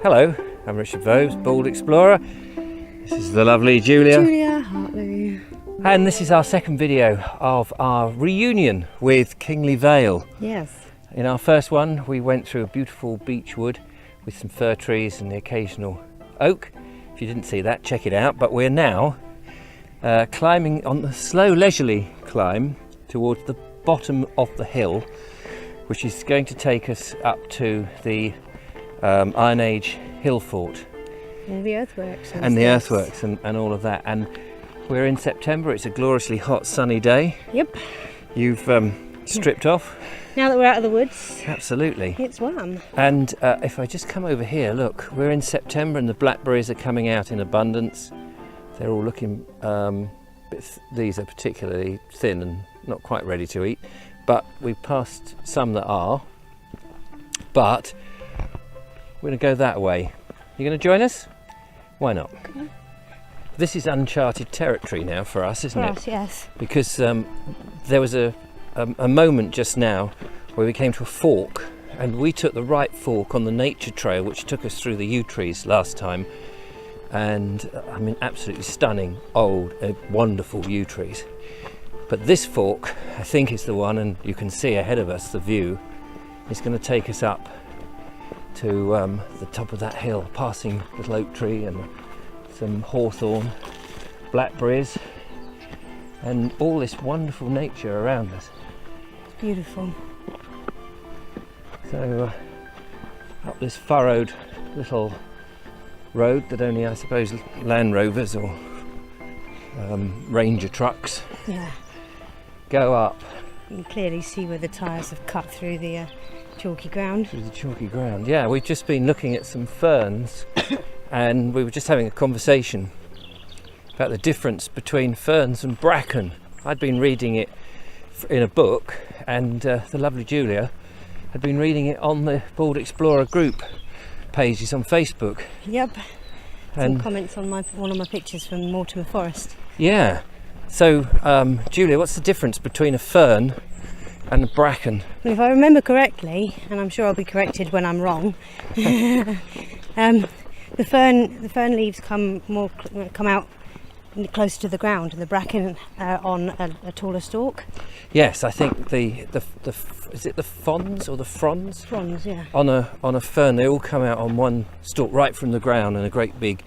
Hello, I'm Richard Vobes, Bald Explorer. This is the lovely Julia Hartley. And this is our second video of our reunion with Kingley Vale. Yes. In our first one, we went through a beautiful beech wood with some fir trees and the occasional oak. If you didn't see that, check it out. But we're now climbing on the slow, leisurely climb towards the bottom of the hill, which is going to take us up to the Iron Age hill fort. And the earthworks. And the earthworks and all of that. And we're in September, it's a gloriously hot, sunny day. Yep. You've stripped off. Now that we're out of the woods. Absolutely. It's warm. And if I just come over here, look, we're in September and the blackberries are coming out in abundance. They're all looking, these are particularly thin and not quite ready to eat, but we've passed some that are. But we're going to go that way. You going to join us? Why not? Okay. This is uncharted territory now for us, isn't it? For us, yes. Because there was a moment just now where we came to a fork, and we took the right fork on the nature trail which took us through the yew trees last time. And I mean, absolutely stunning, old, wonderful yew trees. But this fork, I think, is the one, and you can see ahead of us the view. It's going to take us up to the top of that hill, passing little oak tree and some hawthorn, blackberries, and all this wonderful nature around us. It's beautiful. So up this furrowed little road that only, I suppose, Land Rovers or Ranger trucks go up. You can clearly see where the tyres have cut through the chalky ground. Through the chalky ground, yeah. We've just been looking at some ferns and we were just having a conversation about the difference between ferns and bracken. I'd been reading it in a book, and the lovely Julia had been reading it on the Bald Explorer group pages on Facebook. Yep. And some comments on one of my pictures from Mortimer Forest. Yeah. So, Julia, what's the difference between a fern and a bracken? Well, if I remember correctly, and I'm sure I'll be corrected when I'm wrong, the fern leaves come out close to the ground, and the bracken on a taller stalk. Yes, I think the is it the fronds or the fronds? Fronds, yeah. On a fern, they all come out on one stalk right from the ground in a great big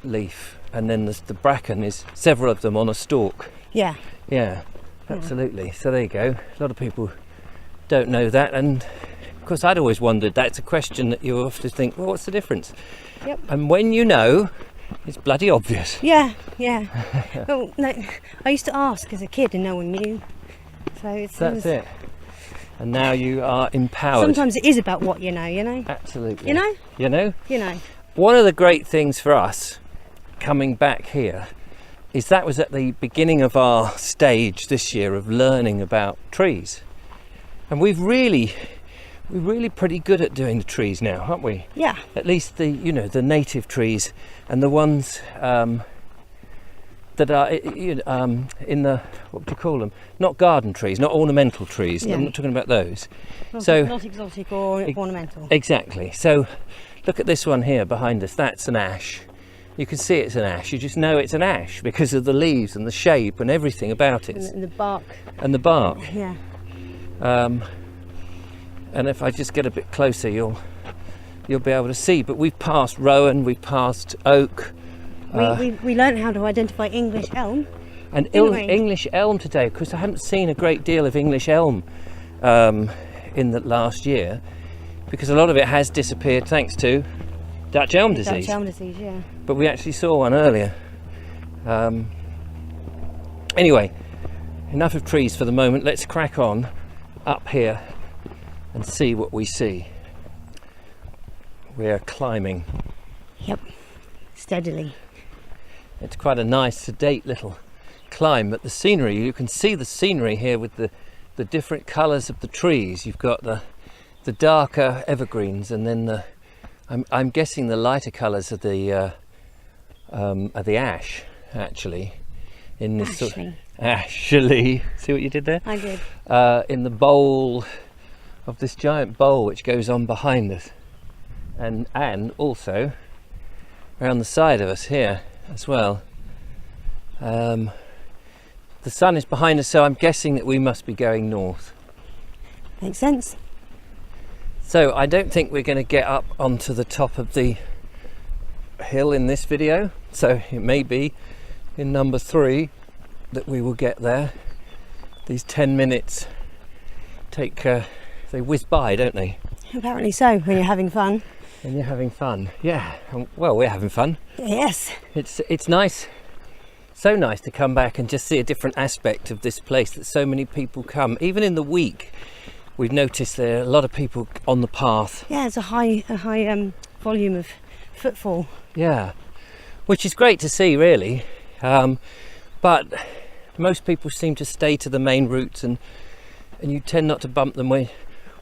leaf, and then the bracken is several of them on a stalk. Yeah. Yeah, absolutely. So there you go. A lot of people don't know that, and of course I'd always wondered. That's a question that you often think, well, what's the difference? Yep. And when you know, it's bloody obvious. Yeah. Well, no, I used to ask as a kid and no one knew. So that's it. And now you are empowered. Sometimes it is about what you know. Absolutely. You know. One of the great things for us coming back here is that was at the beginning of our stage this year of learning about trees. And we're really pretty good at doing the trees now, aren't we? Yeah. At least the native trees and the ones that are in the, what do you call them? Not garden trees, not ornamental trees. Yeah. I'm not talking about those. Not exotic or ornamental. Exactly. So look at this one here behind us. That's an ash. You can see it's an ash. You just know it's an ash because of the leaves and the shape and everything about it. And the bark. And the bark. Yeah. And if I just get a bit closer, you'll be able to see. But we've passed rowan, we've passed oak. We learned how to identify English elm. And English elm today, because I haven't seen a great deal of English elm in the last year, because a lot of it has disappeared thanks to Dutch elm disease. Dutch elm disease, yeah. But we actually saw one earlier. Anyway, enough of trees for the moment. Let's crack on up here and see what we see. We're climbing. Yep, steadily. It's quite a nice, sedate little climb, but the scenery, you can see the scenery here with the different colours of the trees. You've got the darker evergreens, and then I'm guessing the lighter colours of the ash, actually. In this Actually, see what you did there? I did. In the bowl of this giant bowl which goes on behind us. and also around the side of us here as well. The sun is behind us, so I'm guessing that we must be going north. Makes sense. So I don't think we're going to get up onto the top of the hill in this video, so it may be in number 3 that we will get there. These 10 minutes take they whiz by, don't they? Apparently so, when you're having fun. When you're having fun, yeah. Well, we're having fun. Yes. It's nice, so nice to come back and just see a different aspect of this place that so many people come. Even in the week, we've noticed there are a lot of people on the path. Yeah, it's a high volume of footfall. Yeah, which is great to see, really. But most people seem to stay to the main routes, and you tend not to bump them when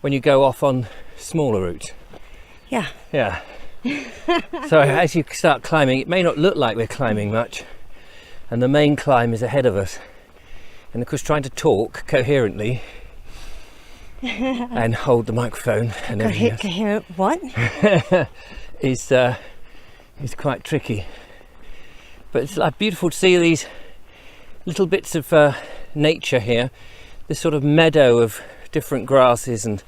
you go off on smaller routes. Yeah. Yeah. So as you start climbing, it may not look like we're climbing much, and the main climb is ahead of us. And of course, trying to talk coherently and hold the microphone and everything else Coherent what? is quite tricky. But it's like beautiful to see these little bits of nature here, this sort of meadow of different grasses and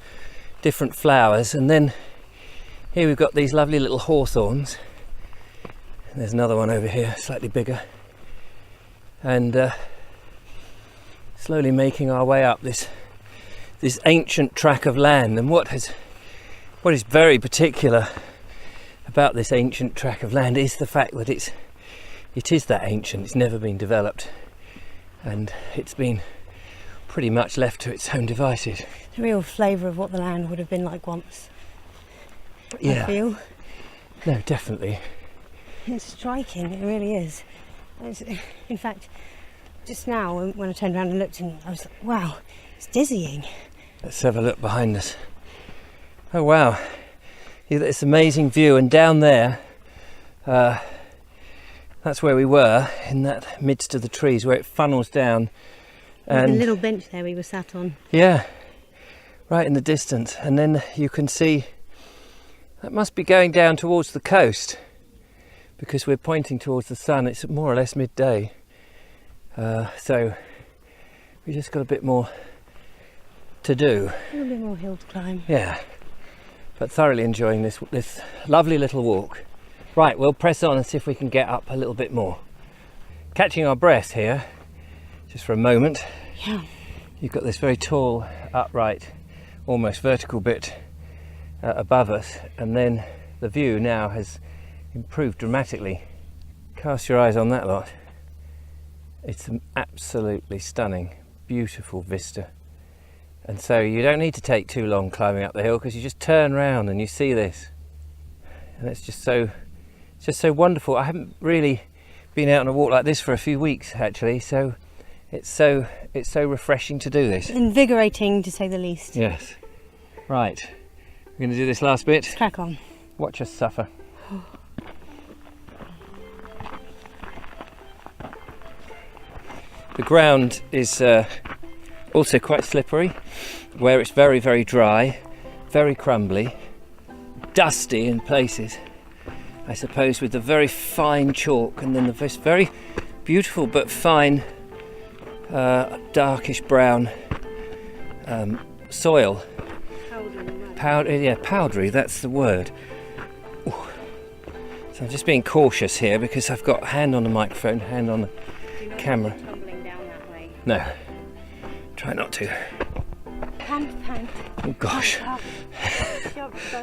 different flowers, and then here we've got these lovely little hawthorns. And there's another one over here, slightly bigger, and slowly making our way up this ancient tract of land. And what is very particular about this ancient tract of land is the fact that it is that ancient. It's never been developed, and it's been pretty much left to its own devices. The real flavour of what the land would have been like once. Yeah. I feel. No, definitely. It's striking, it really is. In fact, just now when I turned around and looked, and I was like, wow, it's dizzying. Let's have a look behind us. Oh wow, yeah, this amazing view, and down there, that's where we were, in that midst of the trees where it funnels down. And a little bench there we were sat on. Yeah, right in the distance, and then you can see that must be going down towards the coast, because we're pointing towards the sun. It's more or less midday, so we just got a bit more to do. A little bit more hill to climb. Yeah, but thoroughly enjoying this lovely little walk. Right, we'll press on and see if we can get up a little bit more. Catching our breath here, just for a moment. Yeah. You've got this very tall, upright, almost vertical bit above us, and then the view now has improved dramatically. Cast your eyes on that lot. It's an absolutely stunning, beautiful vista. And so you don't need to take too long climbing up the hill, because you just turn round and you see this. And it's just so wonderful. I haven't really been out on a walk like this for a few weeks actually, so it's so refreshing to do this. Invigorating, to say the least. Yes. Right. We're going to do this last bit. Let's crack on. Watch us suffer. The ground is also quite slippery, where it's very, very dry, very crumbly, dusty in places, I suppose, with the very fine chalk, and then this very beautiful but fine darkish brown soil. Powdery, that's the word. Ooh. So I'm just being cautious here, because I've got hand on the microphone, hand on the camera. Tumbling down that way. No, try not to. Pant. Oh gosh.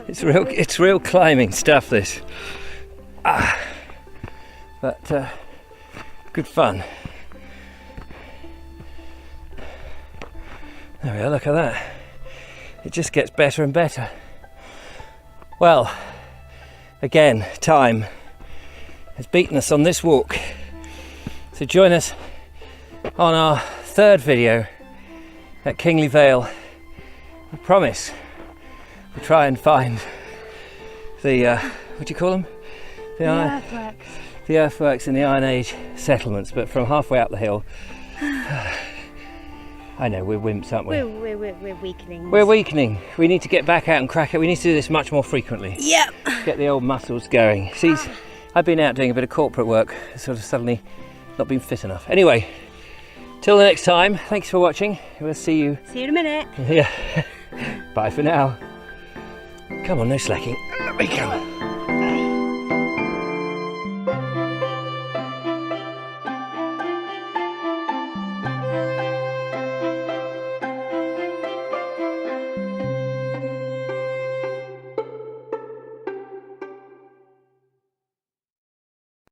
It's real climbing stuff, this. But good fun. There we are, look at that. It just gets better and better. Well, again, time has beaten us on this walk. So join us on our third video at Kingley Vale. I promise we'll try and find the, what do you call them? The earthworks. The earthworks in the Iron Age settlements, but from halfway up the hill. I know, we're wimps, aren't we? We're weakenings. We're weakening. We need to get back out and crack it. We need to do this much more frequently. Yep. Get the old muscles going. See, I've been out doing a bit of corporate work, sort of suddenly not been fit enough. Anyway, till the next time, thanks for watching. We'll see you. See you in a minute. Yeah. Bye for now. Come on, no slacking. There we go.